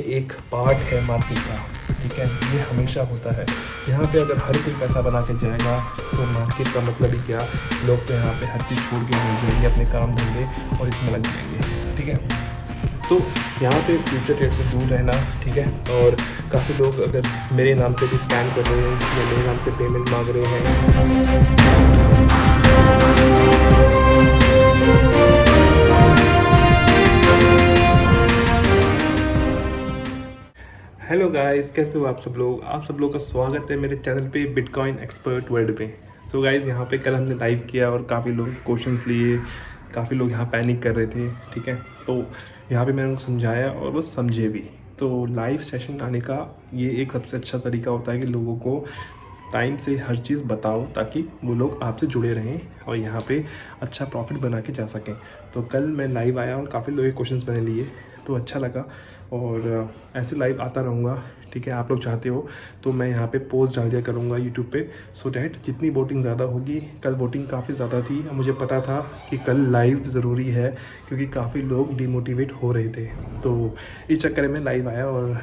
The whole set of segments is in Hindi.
एक पार्ट है मार्केट का, ठीक है। ये हमेशा होता है। यहाँ पे अगर हर कोई पैसा बना के जाएगा तो मार्केट का मतलब ही क्या। लोग तो यहाँ पे हर चीज़ छोड़ के मिल जाएंगे अपने काम धंधे और इसमें लग जाएंगे, ठीक है। तो यहाँ पे फ्यूचर ट्रेड से दूर रहना, ठीक है। और काफ़ी लोग अगर मेरे नाम से भी स्कैम कर रहे हैं या मेरे नाम से पेमेंट मांग रहे हैं। हेलो गाइस, कैसे हो आप सब लोग। आप सब लोग का स्वागत है मेरे चैनल पे बिटकॉइन एक्सपर्ट वर्ल्ड पे। सो गाइस, यहाँ पे कल हमने लाइव किया और काफ़ी लोग क्वेश्चंस लिए, काफ़ी लोग यहाँ पैनिक कर रहे थे, ठीक है। तो यहाँ पे मैंने उनको समझाया और वो समझे भी। तो लाइव सेशन आने का ये एक सबसे अच्छा तरीका होता है कि लोगों को टाइम से हर चीज़ बताओ ताकि वो लोग आपसे जुड़े रहें और यहाँ पे अच्छा प्रॉफिट बना के जा सकें। तो कल मैं लाइव आया और काफ़ी लोगों के क्वेश्चंस मैंने लिए, तो अच्छा लगा। और ऐसे लाइव आता रहूँगा, ठीक है। आप लोग चाहते हो तो मैं यहाँ पे पोस्ट डाल दिया करूँगा यूट्यूब पे, सो डैट जितनी वोटिंग ज़्यादा होगी। कल वोटिंग काफ़ी ज़्यादा थी, मुझे पता था कि कल लाइव ज़रूरी है क्योंकि काफ़ी लोग डिमोटिवेट हो रहे थे। तो इस चक्कर में लाइव आया और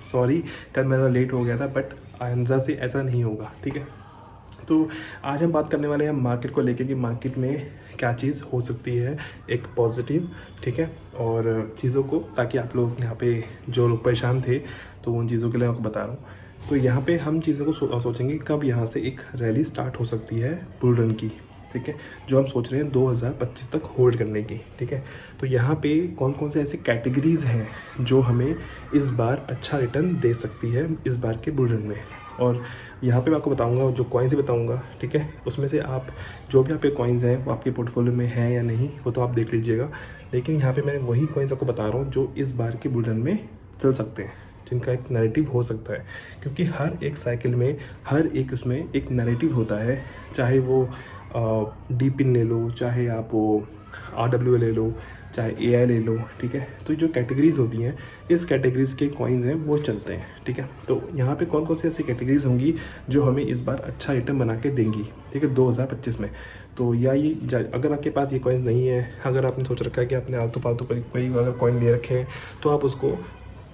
सॉरी कल मेरा लेट हो गया था, बट आइंदा से ऐसा नहीं होगा, ठीक है। तो आज हम बात करने वाले हैं मार्केट को लेके कि मार्केट में क्या चीज़ हो सकती है एक पॉजिटिव, ठीक है। और चीज़ों को ताकि आप लोग यहाँ पे जो लोग परेशान थे तो उन चीज़ों के लिए आपको बता रहा हूँ। तो यहाँ पे हम चीज़ों को सोचेंगे कब यहाँ से एक रैली स्टार्ट हो सकती है बुल रन की, ठीक है। जो हम सोच रहे हैं 2025 तक होल्ड करने की, ठीक है। तो यहाँ पे कौन कौन से ऐसे कैटेगरीज़ हैं जो हमें इस बार अच्छा रिटर्न दे सकती है इस बार के बुल रन में। और यहाँ पे मैं आपको बताऊंगा, जो कॉइन्स बताऊंगा, ठीक है। उसमें से आप जो भी आपके कॉइन्स हैं वो आपके पोर्टफोलियो में हैं या नहीं वो तो आप देख लीजिएगा। लेकिन यहाँ पे मैं वही कॉइन्स आपको बता रहा हूँ जो इस बार के बुल रन में चल सकते हैं, जिनका एक नैरेटिव हो सकता है। क्योंकि हर एक साइकिल में हर एक इसमें एक नैरेटिव होता है, चाहे वो डी पिन ले लो, चाहे आप वो RW ले लो, चाहे AI ले लो, ठीक है। तो जो कैटेगरीज़ होती हैं इस कैटेगरीज़ के कॉइन्स हैं वो चलते हैं, ठीक है। तो यहाँ पे कौन कौन सी ऐसी कैटेगरीज़ होंगी जो हमें इस बार अच्छा रिटर्न बना के देंगी, ठीक है, 2025 में। तो या ये अगर आपके पास ये कॉइन्स नहीं है, अगर आपने सोच रखा है कि आपने आलतू फालतू कोई अगर कॉइन ले रखे हैं तो आप उसको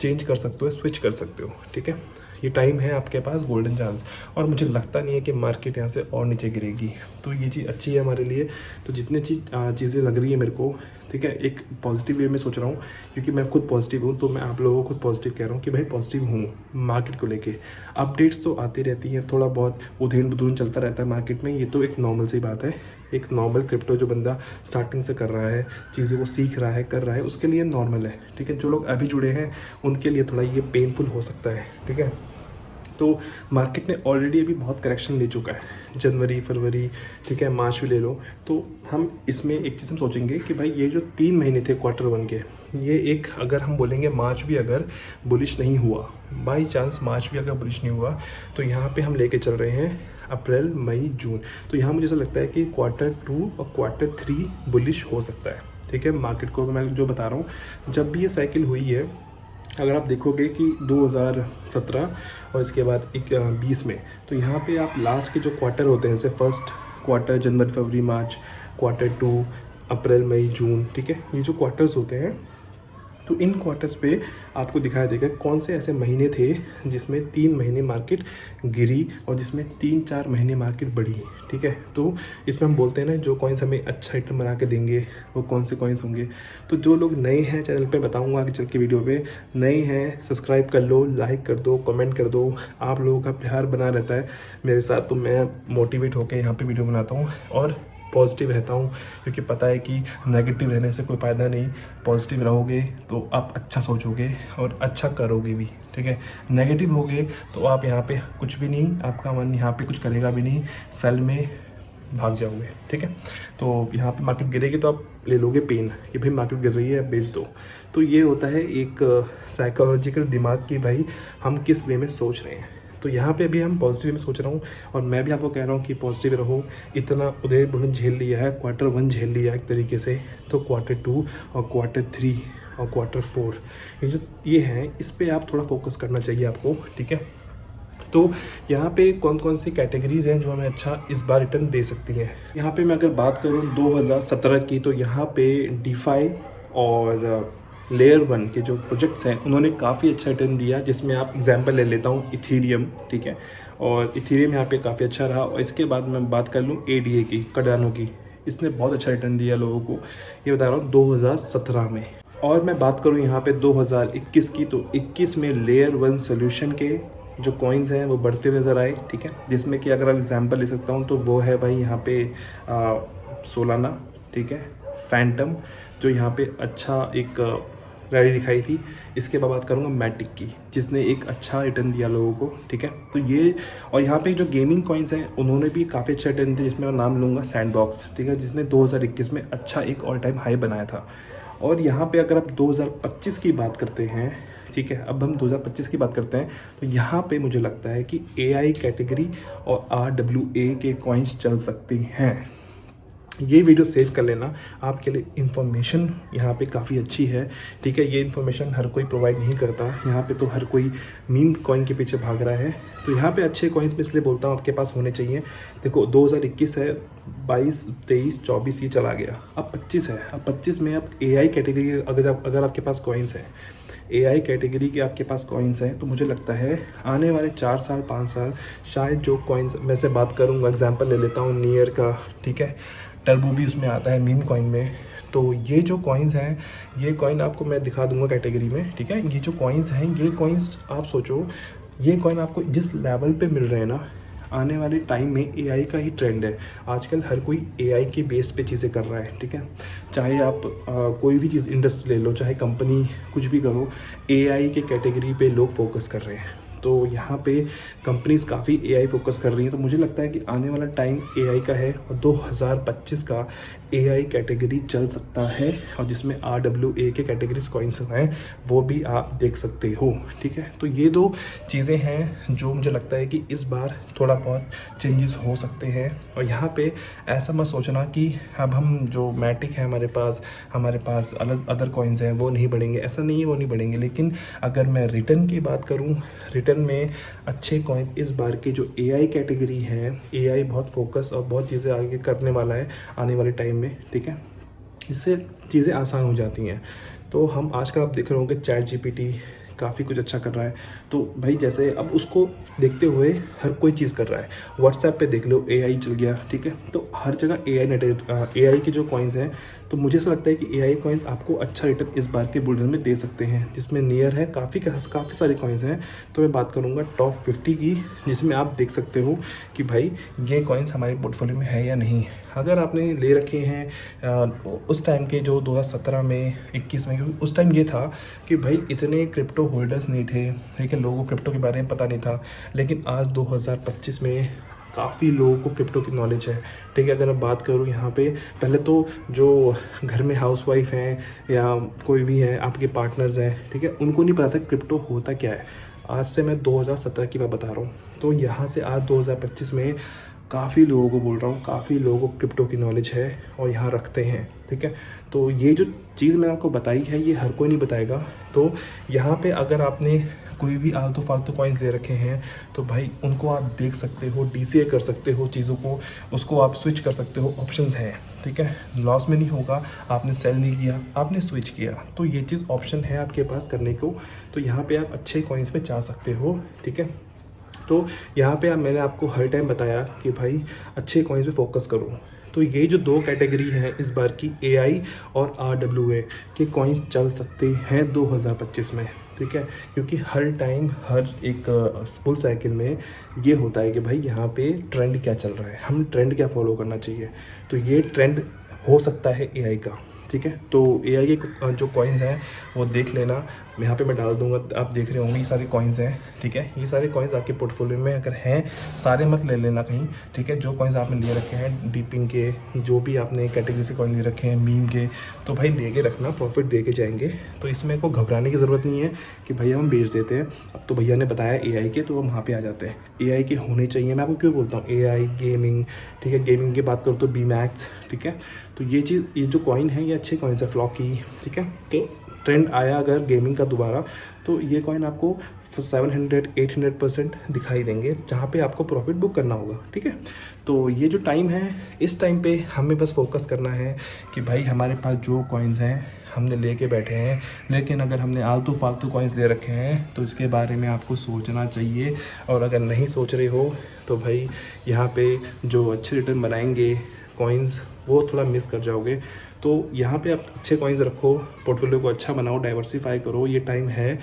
चेंज कर सकते हो, स्विच कर सकते हो, ठीक है। ये टाइम है आपके पास, गोल्डन चांस। और मुझे लगता नहीं है कि मार्केट यहाँ से और नीचे गिरेगी, तो ये चीज़ अच्छी है हमारे लिए। तो जितनी चीज़ें लग रही है मेरे को, ठीक है, एक पॉजिटिव वे में सोच रहा हूँ क्योंकि मैं खुद पॉजिटिव हूँ। तो मैं आप लोगों को खुद पॉजिटिव कह रहा हूँ कि भाई पॉजिटिव हूँ मार्केट को लेके। अपडेट्स तो आती रहती हैं, थोड़ा बहुत उधेड़ बुधून चलता रहता है मार्केट में, ये तो एक नॉर्मल सी बात है। एक नॉर्मल क्रिप्टो जो बंदा स्टार्टिंग से कर रहा है, चीज़ों को सीख रहा है, कर रहा है, उसके लिए नॉर्मल है, ठीक है। जो लोग अभी जुड़े हैं उनके लिए थोड़ा ये पेनफुल हो सकता है, ठीक है। तो मार्केट ने ऑलरेडी अभी बहुत करेक्शन ले चुका है, जनवरी फरवरी, ठीक है, मार्च भी ले लो। तो हम इसमें एक चीज़ हम सोचेंगे कि भाई ये जो 3 महीने थे Q1 के, ये एक अगर हम बोलेंगे मार्च भी अगर बुलिश नहीं हुआ, बाई चांस मार्च भी अगर बुलिश नहीं हुआ, तो यहाँ पे हम लेके चल रहे हैं अप्रैल मई जून। तो यहाँ मुझे ऐसा लगता है कि Q2 और Q3 बुलिश हो सकता है, ठीक है। मार्केट को मैं जो बता रहा हूँ, जब भी ये साइकिल हुई है, अगर आप देखोगे कि 2017 और इसके बाद 20 में, तो यहाँ पे आप लास्ट के जो क्वार्टर होते हैं, जैसे फर्स्ट क्वार्टर जनवरी फरवरी मार्च, Q2 अप्रैल मई जून, ठीक है, ये जो क्वार्टर्स होते हैं, तो इन क्वार्टर्स पे आपको दिखाई देगा कौन से ऐसे महीने थे जिसमें 3 महीने मार्केट गिरी और जिसमें 3-4 महीने मार्केट बढ़ी, ठीक है। तो इसमें हम बोलते हैं ना, जो कॉइन्स हमें अच्छा रिटर्न बना के देंगे वो कौन से कॉइन्स होंगे। तो जो लोग नए हैं चैनल पे, बताऊंगा आगे चल के वीडियो पे, नए हैं सब्सक्राइब कर लो, लाइक कर दो, कमेंट कर दो। आप लोगों का प्यार बना रहता है मेरे साथ, तो मैं मोटिवेट होकर यहाँ पर वीडियो बनाता हूँ और पॉजिटिव रहता हूँ, क्योंकि पता है कि नेगेटिव रहने से कोई फ़ायदा नहीं। पॉजिटिव रहोगे तो आप अच्छा सोचोगे और अच्छा करोगे भी, ठीक है। नेगेटिव होगे तो आप यहाँ पे कुछ भी नहीं, आपका मन यहाँ पे कुछ करेगा भी नहीं, सेल में भाग जाओगे, ठीक है। तो यहाँ पे मार्केट गिरेगी तो आप ले लोगे पेन कि भाई मार्केट गिर रही है, बेच दो। तो ये होता है एक साइकोलॉजिकल दिमाग की भाई हम किस वे में सोच रहे हैं। तो यहाँ पे भी हम पॉजिटिव में सोच रहा हूँ और मैं भी आपको कह रहा हूँ कि पॉजिटिव रहो। इतना उधेड़ बुन झेल लिया है, Q1 झेल लिया है एक तरीके से, तो Q2 और Q3 और Q4 ये हैं, इस पे आप थोड़ा फोकस करना चाहिए आपको, ठीक है। तो यहाँ पे कौन कौन सी कैटेगरीज़ हैं जो हमें अच्छा इस बार रिटर्न दे सकती हैं। यहाँ पे मैं अगर बात करूँ 2017 की, तो यहाँ पे DeFi और लेयर 1 के जो प्रोजेक्ट्स हैं उन्होंने काफ़ी अच्छा रिटर्न दिया, जिसमें आप एग्जांपल ले लेता हूँ इथेरियम, ठीक है। और इथेरियम यहाँ पे काफ़ी अच्छा रहा। और इसके बाद मैं बात कर लूँ एडीए की, कार्डानो की, इसने बहुत अच्छा रिटर्न दिया लोगों को, ये बता रहा हूँ 2017 में। और मैं बात करूँ यहाँ पे 2021 की, तो 21 में लेयर 1 सोल्यूशन के जो कॉइन्स हैं वो बढ़ते नज़र आए, ठीक है। जिसमें कि अगर आप एग्जांपल ले सकता हूँ तो वो है भाई यहाँ पे सोलाना, ठीक है, फैंटम, जो यहाँ पे अच्छा एक रैली दिखाई थी। इसके बाद बात करूँगा मैटिक की, जिसने एक अच्छा रिटर्न दिया लोगों को, ठीक है। तो ये, और यहाँ पे जो गेमिंग कॉइन्स हैं उन्होंने भी काफ़ी अच्छा रिटर्न दिया, जिसमें मैं नाम लूँगा सैंडबॉक्स, ठीक है, जिसने 2021 में अच्छा एक ऑल टाइम हाई बनाया था। और यहाँ पे अगर आप 2025 की बात करते हैं, ठीक है, अब हम 2025 की बात करते हैं, तो यहाँ पे मुझे लगता है कि AI कैटेगरी और RWA के कॉइन्स चल सकते हैं। ये वीडियो सेव कर लेना, आपके लिए इन्फॉर्मेशन यहाँ पे काफ़ी अच्छी है, ठीक है। ये इन्फॉर्मेशन हर कोई प्रोवाइड नहीं करता, यहाँ पे तो हर कोई मीम कॉइन के पीछे भाग रहा है। तो यहाँ पे अच्छे कॉइन्स में इसलिए बोलता हूँ आपके पास होने चाहिए। देखो 2021 है, 22, 23, 24 ये चला गया, अब 25 है। अब 25 में अब AI कैटेगरी अगर आपके पास कॉइन्स हैं, AI कैटेगरी के आपके पास कॉइन्स हैं, तो मुझे लगता है आने वाले 4 साल 5 साल शायद जो कॉइन्स, मैं से बात करूँगा एग्जांपल ले लेता हूँ नियर का, ठीक है, टर्बो भी उसमें आता है मीम कॉइन में। तो ये जो कॉइन्स हैं, ये कॉइन आपको मैं दिखा दूंगा कैटेगरी में, ठीक है। ये जो कॉइन्स हैं, ये कॉइन्स आप सोचो, ये कॉइन आपको जिस लेवल पे मिल रहे हैं ना, आने वाले टाइम में AI का ही ट्रेंड है। आजकल हर कोई AI के बेस पे चीज़ें कर रहा है, ठीक है। चाहे आप कोई भी चीज़ इंडस्ट्री ले लो, चाहे कंपनी कुछ भी करो, AI के कैटेगरी पे लोग फोकस कर रहे हैं। तो यहाँ पे कंपनीज काफ़ी AI फोकस कर रही हैं। तो मुझे लगता है कि आने वाला टाइम AI का है, और 2025 का AI कैटेगरी चल सकता है, और जिसमें RWA के कैटेगरीज कॉइन्स हैं वो भी आप देख सकते हो, ठीक है। तो ये दो चीज़ें हैं जो मुझे लगता है कि इस बार थोड़ा बहुत चेंजेस हो सकते हैं। और यहाँ पे ऐसा मत सोचना कि अब हम जो मैटिक है हमारे पास अलग अदर कॉइन्स हैं वो नहीं बढ़ेंगे, ऐसा नहीं है, वो नहीं बढ़ेंगे। लेकिन अगर मैं रिटर्न की बात करूँ, रिटर्न में अच्छे कॉइन इस बार की जो AI कैटेगरी है, AI बहुत फोकस और बहुत चीज़ें आगे करने वाला है आने वाले टाइम में, ठीक है। इससे चीज़ें आसान हो जाती हैं। तो हम आजकल आप देख रहे होंगे ChatGPT काफ़ी कुछ अच्छा कर रहा है। तो भाई जैसे अब उसको देखते हुए हर कोई चीज़ कर रहा है। व्हाट्सएप पे देख लो AI चल गया, ठीक है। तो हर जगह AI के जो कॉइन्स हैं, तो मुझे ऐसा लगता है कि AI कॉइन्स आपको अच्छा रिटर्न इस बार के बुल रन में दे सकते हैं, जिसमें नियर है काफ़ी सारे कॉइन्स हैं। तो मैं बात करूँगा टॉप 50 की, जिसमें आप देख सकते हो कि भाई ये कॉइन्स हमारे पोर्टफोलियो में है या नहीं। अगर आपने ले रखे हैं उस टाइम के जो 2017 में 21 में, क्योंकि उस टाइम ये था कि भाई इतने क्रिप्टो होल्डर्स नहीं थे, ठीक है, लोगों को क्रिप्टो के बारे में पता नहीं था। लेकिन आज 2025 में काफ़ी लोगों को क्रिप्टो की नॉलेज है, ठीक है। अगर मैं बात करूँ यहाँ पे, पहले तो जो घर में हाउसवाइफ हैं या कोई भी है आपके पार्टनर्स हैं, ठीक है, उनको नहीं पता था क्रिप्टो होता क्या है। आज से मैं 2017 की बात बता रहा हूँ, तो यहाँ से आज 2025 में काफ़ी लोगों को बोल रहा हूँ, काफ़ी लोगों को क्रिप्टो की नॉलेज है और यहाँ रखते हैं, ठीक है। तो ये जो चीज़ मैंने आपको बताई है ये हर कोई नहीं बताएगा। तो यहाँ पे अगर आपने कोई भी आलतू फालतू कॉइन्स ले रखे हैं, तो भाई उनको आप देख सकते हो, DCA कर सकते हो चीज़ों को, उसको आप स्विच कर सकते हो, ऑप्शंस हैं, ठीक है। लॉस में नहीं होगा, आपने सेल नहीं किया, आपने स्विच किया, तो ये चीज़ ऑप्शन है आपके पास करने को। तो यहाँ पे आप अच्छे कॉइन्स पे जा सकते हो, ठीक है। तो यहाँ पे मैंने आपको हर टाइम बताया कि भाई अच्छे कॉइन्स पे फोकस करो। तो ये जो दो कैटेगरी है इस बार की, AI और RWA के कॉइन्स चल सकते हैं 2025 में, ठीक है। क्योंकि हर टाइम हर एक फुल साइकिल में ये होता है कि भाई यहाँ पे ट्रेंड क्या चल रहा है, हम ट्रेंड क्या फॉलो करना चाहिए। तो ये ट्रेंड हो सकता है AI का, ठीक है। तो AI के जो कॉइन्स हैं वो देख लेना, यहाँ पे मैं डाल दूंगा, आप देख रहे होंगे ये सारे कॉइन्स हैं, ठीक है। ये सारे कॉइन्स आपके पोर्टफोलियो में अगर हैं, सारे मत ले लेना कहीं, ठीक है। जो कॉइन्स आपने ले रखे हैं डीपिंग के, जो भी आपने कैटेगरी से कॉइन ले रखे हैं मीम के, तो भाई ले के रखना, प्रॉफिट दे के जाएंगे। तो इसमें को घबराने की ज़रूरत नहीं है कि भैया हम बेच देते हैं। अब तो भैया ने बताया AI के, तो हम वहाँ पर आ जाते हैं। AI के होने चाहिए, मैं आपको क्यों बोलता हूँ AI गेमिंग, ठीक है। गेमिंग की बात करूँ तो BMAX, ठीक है। तो ये चीज़, ये जो कॉइन है ये अच्छे कॉइन्स है, फ्लॉकी, ठीक है। तो ट्रेंड आया अगर गेमिंग का दोबारा, तो ये कॉइन आपको 700-800% दिखाई देंगे, जहाँ पे आपको प्रॉफिट बुक करना होगा। ठीक है, तो ये जो टाइम है, इस टाइम पे हमें बस फोकस करना है कि भाई हमारे पास जो कॉइन्स हैं हमने लेके बैठे हैं, लेकिन अगर हमने आलतू फालतू कॉइन्स ले रखे हैं तो इसके बारे में आपको सोचना चाहिए। और अगर नहीं सोच रहे हो तो भाई यहाँ पे जो अच्छे रिटर्न बनाएंगे कॉइन्स, वो थोड़ा मिस कर जाओगे। तो यहाँ पे आप अच्छे कॉइन्स रखो, पोर्टफोलियो को अच्छा बनाओ, डाइवर्सिफाई करो। ये टाइम है,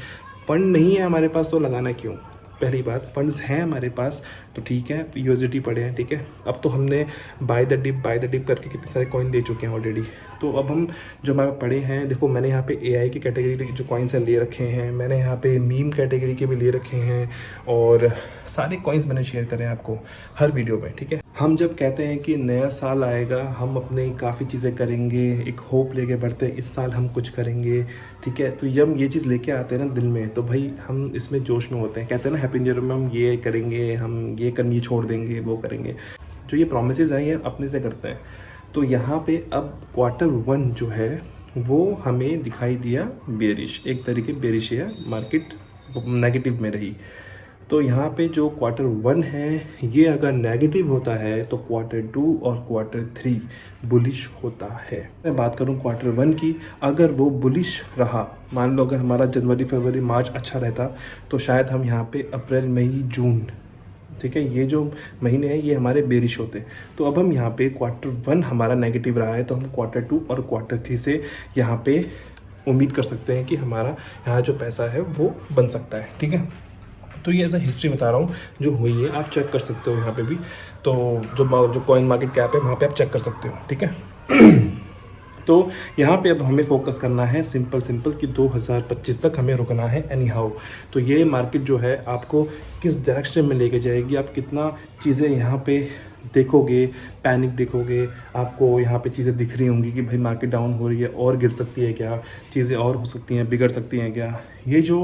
फंड नहीं है हमारे पास तो लगाना क्यों? पहली बात, फंड्स हैं हमारे पास तो ठीक है, यूएसडीटी पड़े हैं, ठीक है। अब तो हमने बाय द डिप करके कितने सारे कॉइन दे चुके हैं ऑलरेडी। तो अब हम जो हमारे पड़े हैं, देखो मैंने यहाँ पे एआई की कैटेगरी के जो कॉइन्स हैं ले रखे हैं, मैंने यहाँ पे मीम कैटेगरी के भी ले रखे हैं, और सारे कॉइन्स मैंने शेयर करे हैं आपको हर वीडियो में। ठीक है, हम जब कहते हैं कि नया साल आएगा, हम अपने काफ़ी चीज़ें करेंगे, एक होप लेके बढ़ते हैं इस साल हम कुछ करेंगे। ठीक है, तो जब ये चीज़ लेके आते हैं ना दिल में, तो भाई हम इसमें जोश में होते हैं, कहते हैं ना हैप्पी न्यू ईयर में हम ये करेंगे, हम ये करनी छोड़ देंगे, वो करेंगे। जो ये प्रॉमिसेस हैं ये अपने से करते हैं। तो यहाँ पे अब Q1 जो है वो हमें दिखाई दिया बेरिश, एक तरीके बेरिश है, मार्केट नेगेटिव में रही। तो यहाँ पे जो Q1 है ये अगर नेगेटिव होता है तो Q2 और Q3 बुलिश होता है। मैं बात करूँ Q1 की, अगर वो बुलिश रहा, मान लो अगर हमारा जनवरी फरवरी मार्च अच्छा रहता, तो शायद हम यहाँ पे अप्रैल मई जून, ठीक है, ये जो महीने हैं ये हमारे बेरिश होते हैं। तो अब हम यहाँ पे Q1 हमारा नेगेटिव रहा है, तो हम Q2 और Q3 से यहाँ पे उम्मीद कर सकते हैं कि हमारा यहाँ जो पैसा है वो बन सकता है। ठीक है, तो ये ऐसा हिस्ट्री बता रहा हूँ जो हुई है, आप चेक कर सकते हो यहाँ पे भी। तो जो कॉइन मार्केट कैप है वहाँ पे आप चेक कर सकते हो। ठीक है, तो यहाँ पे अब हमें फोकस करना है सिंपल कि 2025 तक हमें रुकना है एनी हाउ। तो ये मार्केट जो है आपको किस डायरेक्शन में लेके जाएगी, आप कितना चीज़ें यहाँ पे देखोगे, पैनिक देखोगे, आपको यहाँ पे चीज़ें दिख रही होंगी कि भाई मार्केट डाउन हो रही है और गिर सकती है क्या, चीज़ें और हो सकती हैं, बिगड़ सकती हैं क्या, ये जो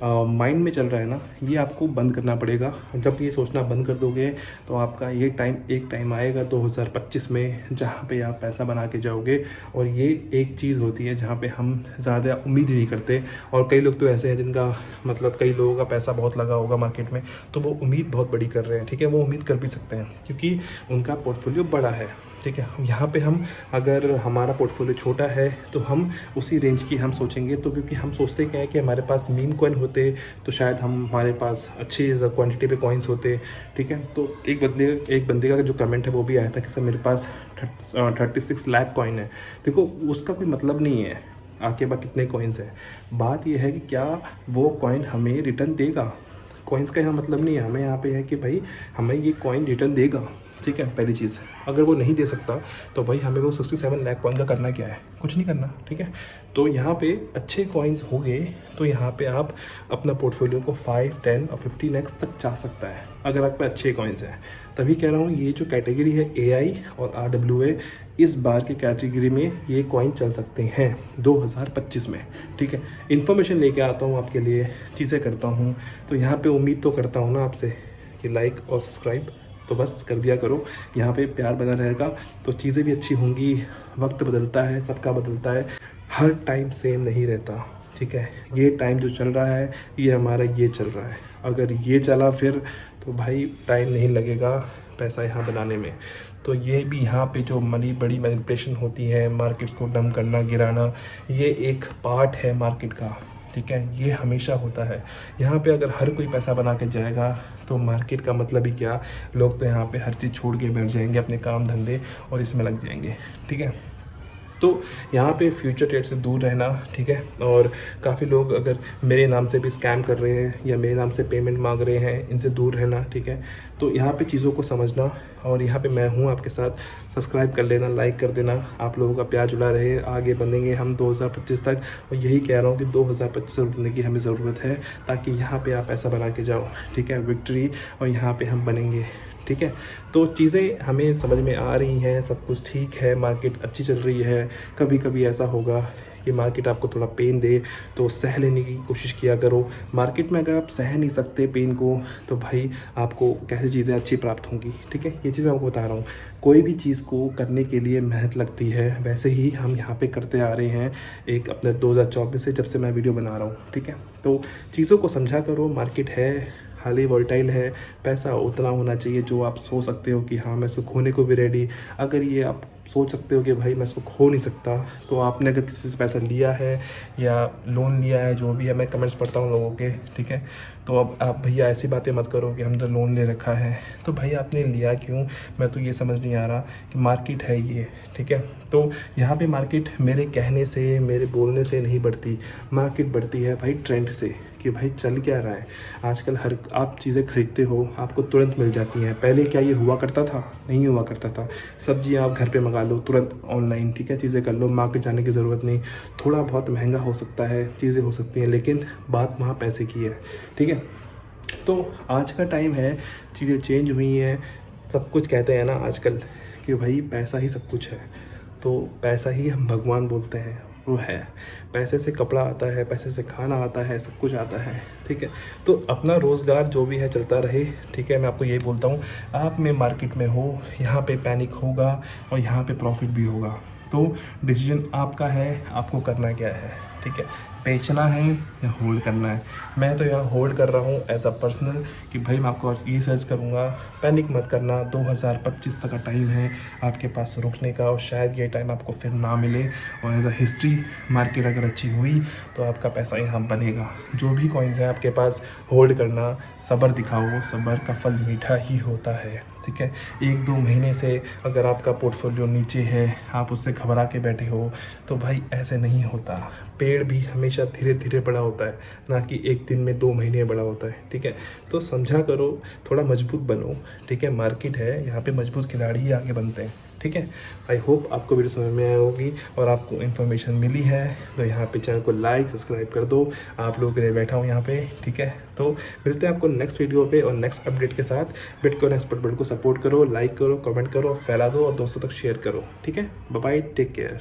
माइंड में चल रहा है ना, ये आपको बंद करना पड़ेगा। जब ये सोचना बंद कर दोगे तो आपका ये एक टाइम आएगा 2025 में जहाँ पे आप पैसा बना के जाओगे। और ये एक चीज़ होती है जहाँ पे हम ज़्यादा उम्मीद ही नहीं करते, और कई लोग तो ऐसे हैं जिनका मतलब कई लोगों का पैसा बहुत लगा होगा मार्केट में, तो वो उम्मीद बहुत बड़ी कर रहे हैं। ठीक है, वो उम्मीद कर भी सकते हैं क्योंकि उनका पोर्टफोलियो बड़ा है। ठीक है, यहाँ पे हम अगर हमारा पोर्टफोलियो छोटा है तो हम उसी रेंज की हम सोचेंगे। तो क्योंकि हम सोचते क्या है कि हमारे पास मीम कॉइन होते तो शायद हमारे पास अच्छी क्वांटिटी पे कॉइन्स होते। ठीक है, तो एक बंदे का जो कमेंट है वो भी आया था कि सर मेरे पास 36 लाख कॉइन है। देखो उसका कोई मतलब नहीं है आपके पास कितने कॉइन्स हैं, बात यह है कि क्या वो कॉइन हमें रिटर्न देगा। कॉइन्स का यहाँ मतलब नहीं है, हमें यहाँ पे है कि भाई हमें ये कॉइन रिटर्न देगा। ठीक है, पहली चीज़, अगर वो नहीं दे सकता तो भाई हमें वो 67 लाख कॉइन का करना क्या है, कुछ नहीं करना। ठीक है, तो यहाँ पे अच्छे कॉइन्स हो गए तो यहाँ पे आप अपना पोर्टफोलियो को 5, 10 और 15x तक जा सकता है अगर आप पे अच्छे कॉइन्स हैं। तभी कह रहा हूँ ये जो कैटेगरी है AI और RWA, इस बार की कैटेगरी में ये कॉइन चल सकते हैं 2025 में। ठीक है, इन्फॉर्मेशन लेके आता हूँ आपके लिए, चीज़ें करता हूँ, तो यहाँ पे उम्मीद तो करता हूँ ना आपसे कि लाइक और सब्सक्राइब तो बस कर दिया करो। यहाँ पे प्यार बना रहेगा तो चीज़ें भी अच्छी होंगी। वक्त बदलता है, सबका बदलता है, हर टाइम सेम नहीं रहता। ठीक है, ये टाइम जो चल रहा है ये हमारा ये चल रहा है, अगर ये चला फिर तो भाई टाइम नहीं लगेगा पैसा यहाँ बनाने में। तो ये भी यहाँ पे जो बड़ी मैनिपुलेशन होती है, मार्केट को डम करना, गिराना, ये एक पार्ट है मार्केट का। ठीक है, ये हमेशा होता है। यहाँ पे अगर हर कोई पैसा बना के जाएगा तो मार्केट का मतलब ही क्या, लोग तो यहाँ पे हर चीज़ छोड़ के बैठ जाएंगे, अपने काम धंधे और इसमें लग जाएंगे। ठीक है, तो यहाँ पे फ्यूचर ट्रेड से दूर रहना। ठीक है, और काफ़ी लोग अगर मेरे नाम से भी स्कैम कर रहे हैं या मेरे नाम से पेमेंट मांग रहे हैं, इनसे दूर रहना। ठीक है, तो यहाँ पे चीज़ों को समझना, और यहाँ पे मैं हूँ आपके साथ, सब्सक्राइब कर लेना, लाइक कर देना, आप लोगों का प्यार जुड़ा रहे, आगे बनेंगे हम 2025 तक। और यही कह रहा हूँ कि 2025 रुकने की हमें ज़रूरत है ताकि यहाँ पे आप पैसा बना के जाओ। ठीक है, विक्ट्री, और यहाँ पे हम बनेंगे। ठीक है, तो चीज़ें हमें समझ में आ रही हैं, सब कुछ ठीक है, मार्केट अच्छी चल रही है। कभी कभी ऐसा होगा कि मार्केट आपको थोड़ा पेन दे तो सह लेने की कोशिश किया करो। मार्केट में अगर आप सह नहीं सकते पेन को तो भाई आपको कैसी चीज़ें अच्छी प्राप्त होंगी, ठीक है। ये चीज़ मैं आपको बता रहा हूँ, कोई भी चीज़ को करने के लिए मेहनत लगती है, वैसे ही हम यहाँ पे करते आ रहे हैं एक अपने 2024 से, जब से मैं वीडियो बना रहा हूँ, ठीक है। तो चीज़ों को समझा करो, मार्केट है हाल ही वॉलेटाइल है, पैसा उतना होना चाहिए जो आप सोच सकते हो कि हाँ मैं इसको खोने को भी रेडी। अगर ये आप सोच सकते हो कि भाई मैं इसको खो नहीं सकता, तो आपने अगर किसी से पैसा लिया है या लोन लिया है, जो भी है, मैं कमेंट्स पढ़ता हूँ लोगों के, ठीक है। तो अब आप भैया ऐसी बातें मत करो कि हम तो लोन ले रखा है, तो भाई आपने लिया क्यों? मैं तो ये समझ नहीं आ रहा कि मार्केट है ये, ठीक है। तो यहाँ पे मार्केट मेरे कहने से, मेरे बोलने से नहीं बढ़ती, मार्केट बढ़ती है भाई ट्रेंड से, कि भाई चल क्या रहा है आजकल। हर आप चीज़ें खरीदते हो आपको तुरंत मिल जाती हैं। पहले क्या ये हुआ करता था? नहीं हुआ करता था। सब्जियां आप घर पे मंगा लो तुरंत ऑनलाइन, ठीक है, चीज़ें कर लो, मार्केट जाने की ज़रूरत नहीं। थोड़ा बहुत महंगा हो सकता है, चीज़ें हो सकती हैं, लेकिन बात वहाँ पैसे की है, ठीक है। तो आज का टाइम है, चीज़ें चेंज हुई हैं। सब कुछ कहते हैं ना आजकल कि भाई पैसा ही सब कुछ है, तो पैसा ही हम भगवान बोलते हैं, वो है। पैसे से कपड़ा आता है, पैसे से खाना आता है, सब कुछ आता है, ठीक है। तो अपना रोज़गार जो भी है चलता रहे, ठीक है। मैं आपको यही बोलता हूँ, आप में मार्केट में हो, यहाँ पे पैनिक होगा और यहाँ पे प्रॉफिट भी होगा। तो डिसीजन आपका है, आपको करना क्या है, ठीक है। बेचना है या होल्ड करना है। मैं तो यहाँ होल्ड कर रहा हूँ एज अ पर्सनल, कि भाई मैं आपको ये सर्च करूँगा, पैनिक मत करना, 2025 तक का टाइम है आपके पास रुकने का, और शायद ये टाइम आपको फिर ना मिले। और एज अ हिस्ट्री मार्केट अगर अच्छी हुई तो आपका पैसा यहाँ बनेगा। जो भी कॉइन्स हैं आपके पास, होल्ड करना, सब्र दिखाओ, सब्र का फल मीठा ही होता है, ठीक है। 1-2 महीने से अगर आपका पोर्टफोलियो नीचे है, आप उससे घबरा के बैठे हो, तो भाई ऐसे नहीं होता। पेड़ भी हमेशा धीरे धीरे बड़ा होता है, ना कि एक दिन में 2 महीने में बड़ा होता है, ठीक है। तो समझा करो, थोड़ा मजबूत बनो, ठीक है। मार्केट है, यहाँ पे मजबूत खिलाड़ी ही आगे बनते हैं, ठीक है। आई होप आपको वीडियो समझ में आया होगी और आपको इन्फॉर्मेशन मिली है। तो यहाँ पे चैनल को लाइक सब्सक्राइब कर दो, आप लोगों के लिए बैठा हूँ यहाँ पे, ठीक है। तो मिलते हैं आपको नेक्स्ट वीडियो पे और नेक्स्ट अपडेट के साथ। बिटकॉइन एक्सपर्ट वर्ल्ड को सपोर्ट करो, लाइक करो, कमेंट करो, फैला दो और दोस्तों तक शेयर करो, ठीक है। Bye bye, take care.